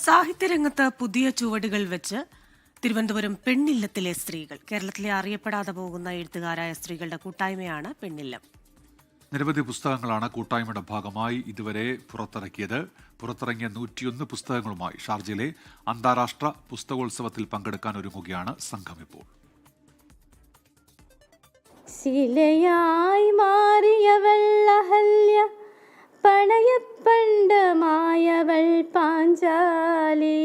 സാഹിത്യരംഗത്ത് പുതിയ ചുവടുകൾ വെച്ച് തിരുവനന്തപുരം പെണ്ണില്ലത്തിലെ സ്ത്രീകൾ. കേരളത്തിലെ അറിയപ്പെടാതെ പോകുന്ന എഴുത്തുകാരായ സ്ത്രീകളുടെ കൂട്ടായ്മയാണ് പെണ്ണില്ലം. നിരവധി പുസ്തകങ്ങളാണ് കൂട്ടായ്മയുടെ ഭാഗമായി ഇതുവരെ പുറത്തിറക്കിയത്. പുറത്തിറങ്ങിയ 101 പുസ്തകങ്ങളുമായി ഷാർജയിലെ അന്താരാഷ്ട്ര പുസ്തകോത്സവത്തിൽ പങ്കെടുക്കാൻ ഒരുങ്ങുകയാണ് സംഘം. ഇപ്പോൾ ശിലയായി മാറിയവൾ അഹല്യ, പണയപ്പണ്ടമായവൾ പാഞ്ചാലി,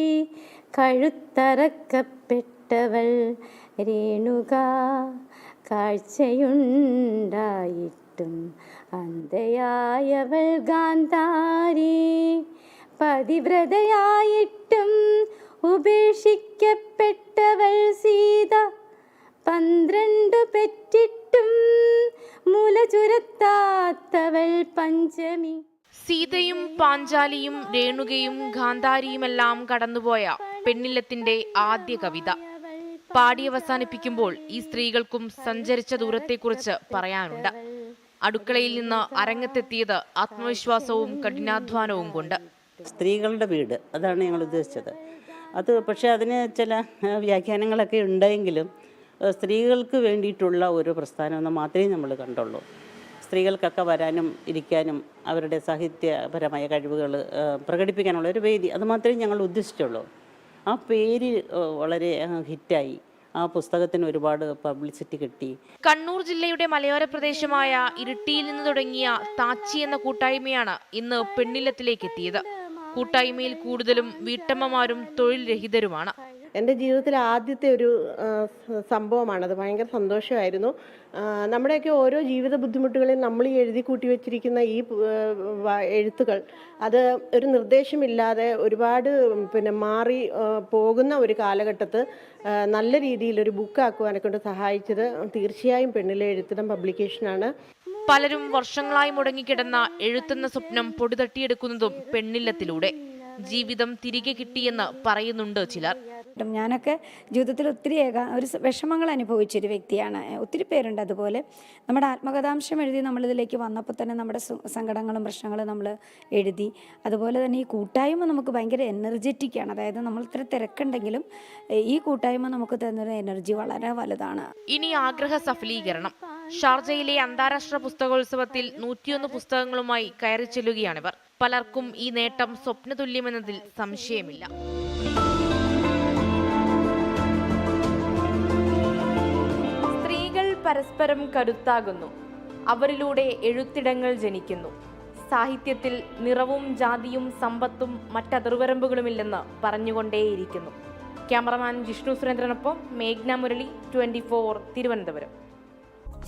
കഴുത്തറക്കപ്പെട്ടവൾ രേണുക, കാഴ്ചയുണ്ടായിട്ടും അന്ധയായവൾ ഗാന്ധാരി, പതിവ്രതയായിട്ടും ഉപേക്ഷിക്കപ്പെട്ടവൾ സീത, 12 പെറ്റിട്ടും മുല ചുരത്താത്തവൾ പഞ്ചമി. സീതയും പാഞ്ചാലിയും രേണുകയും ഗാന്ധാരിയുമെല്ലാം കടന്നുപോയ പെണ്ണില്ലത്തിന്റെ ആദ്യ കവിത പാടി അവസാനിപ്പിക്കുമ്പോൾ ഈ സ്ത്രീകൾക്കും സഞ്ചരിച്ച ദൂരത്തെക്കുറിച്ച് പറയാനുണ്ട്. അടുക്കളയിൽ നിന്ന് അരങ്ങത്തെത്തിയത് ആത്മവിശ്വാസവും കഠിനാധ്വാനവും കൊണ്ട്. സ്ത്രീകളുടെ വീട്, അതാണ് ഞങ്ങൾ ഉദ്ദേശിച്ചത്. അത് പക്ഷേ അതിന് ചില വ്യാഖ്യാനങ്ങളൊക്കെ ഉണ്ടെങ്കിലും സ്ത്രീകൾക്ക് വേണ്ടിയിട്ടുള്ള ഒരു പ്രസ്ഥാനം മാത്രമേ നമ്മൾ കണ്ടുള്ളൂ. സ്ത്രീകൾക്കൊക്കെ വരാനും ഇരിക്കാനും അവരുടെ സാഹിത്യപരമായ കഴിവുകൾ പ്രകടിപ്പിക്കാനുള്ള ഒരു വേദി, അത് മാത്രമേ ഞങ്ങൾ ഉദ്ദേശിച്ചുള്ളൂ. ആ പേര് വളരെ ഹിറ്റായി. ആ പുസ്തകത്തിന് ഒരുപാട് പബ്ലിസിറ്റി കിട്ടി. കണ്ണൂർ ജില്ലയുടെ മലയോര പ്രദേശമായ ഇരിട്ടിയിൽ നിന്ന് തുടങ്ങിയ താച്ചി എന്ന കൂട്ടായ്മയാണ് ഇന്ന് പെണ്ണില്ലത്തിലേക്ക് എത്തിയത്. കൂട്ടായ്മയിൽ കൂടുതലും വീട്ടമ്മമാരും തൊഴിൽ രഹിതരുമാണ്. എൻ്റെ ജീവിതത്തിലെ ആദ്യത്തെ ഒരു സംഭവമാണത്. ഭയങ്കര സന്തോഷമായിരുന്നു. നമ്മുടെയൊക്കെ ഓരോ ജീവിത ബുദ്ധിമുട്ടുകളിൽ നമ്മൾ ഈ എഴുതി കൂട്ടി വെച്ചിരിക്കുന്ന ഈ എഴുത്തുകൾ, അത് ഒരു നിർദ്ദേശമില്ലാതെ ഒരുപാട് മാറി പോകുന്ന ഒരു കാലഘട്ടത്ത് നല്ല രീതിയിൽ ഒരു ബുക്കാക്കുവാനെ കൊണ്ട് സഹായിച്ചത് തീർച്ചയായും പെണ്ണിലെ എഴുത്തിടം പബ്ലിക്കേഷനാണ്. പലരും വർഷങ്ങളായി മുടങ്ങിക്കിടന്ന എഴുത്തുന്ന സ്വപ്നം പൊടിതട്ടിയെടുക്കുന്നതും പെണ്ണില്ലത്തിലൂടെ. ജീവിതം തിരികെ കിട്ടിയെന്ന് പറയുന്നുണ്ട് ചിലർ. ഞാനൊക്കെ ജീവിതത്തിൽ ഒത്തിരി ഒരു വിഷമങ്ങൾ അനുഭവിച്ചൊരു വ്യക്തിയാണ്. ഒത്തിരി പേരുണ്ട് അതുപോലെ. നമ്മുടെ ആത്മകഥാംശം എഴുതി നമ്മളിതിലേക്ക് വന്നപ്പോൾ തന്നെ നമ്മുടെ സങ്കടങ്ങളും പ്രശ്നങ്ങളും നമ്മൾ എഴുതി. അതുപോലെ തന്നെ ഈ കൂട്ടായ്മ നമുക്ക് ഭയങ്കര എനർജറ്റിക്കാണ്. അതായത് നമ്മൾ ഇത്ര തിരക്കുണ്ടെങ്കിലും ഈ കൂട്ടായ്മ നമുക്ക് തരുന്ന എനർജി വളരെ വലുതാണ്. ഇനി ആഗ്രഹ സഫലീകരണം. ഷാർജയിലെ അന്താരാഷ്ട്ര പുസ്തകോത്സവത്തിൽ 101 പുസ്തകങ്ങളുമായി കയറി ചെല്ലുകയാണിവർ. പലർക്കും ഈ നേട്ടം സ്വപ്നതുല്യമെന്നതിൽ സംശയമില്ല. സ്ത്രീകൾ പരസ്പരം കരുത്താകുന്നു. അവരിലൂടെ എഴുത്തിടങ്ങൾ ജനിക്കുന്നു. സാഹിത്യത്തിൽ നിറവും ജാതിയും സമ്പത്തും മറ്റതിർവരമ്പുകളുമില്ലെന്ന് പറഞ്ഞുകൊണ്ടേയിരിക്കുന്നു. ക്യാമറമാൻ ജിഷ്ണു സുരേന്ദ്രനൊപ്പം മേഘ്ന മുരളി, 24 തിരുവനന്തപുരം.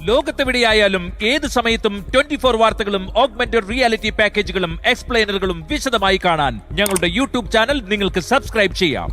ലോകത്തെവിടെയായാലും ഏത് സമയത്തും 24 വാർത്തകളും ഓഗ്മെന്റഡ് റിയാലിറ്റി പാക്കേജുകളും എക്സ്പ്ലെയിനറുകളും വിശദമായി കാണാൻ ഞങ്ങളുടെ യൂട്യൂബ് ചാനൽ നിങ്ങൾക്ക് സബ്സ്ക്രൈബ് ചെയ്യാം.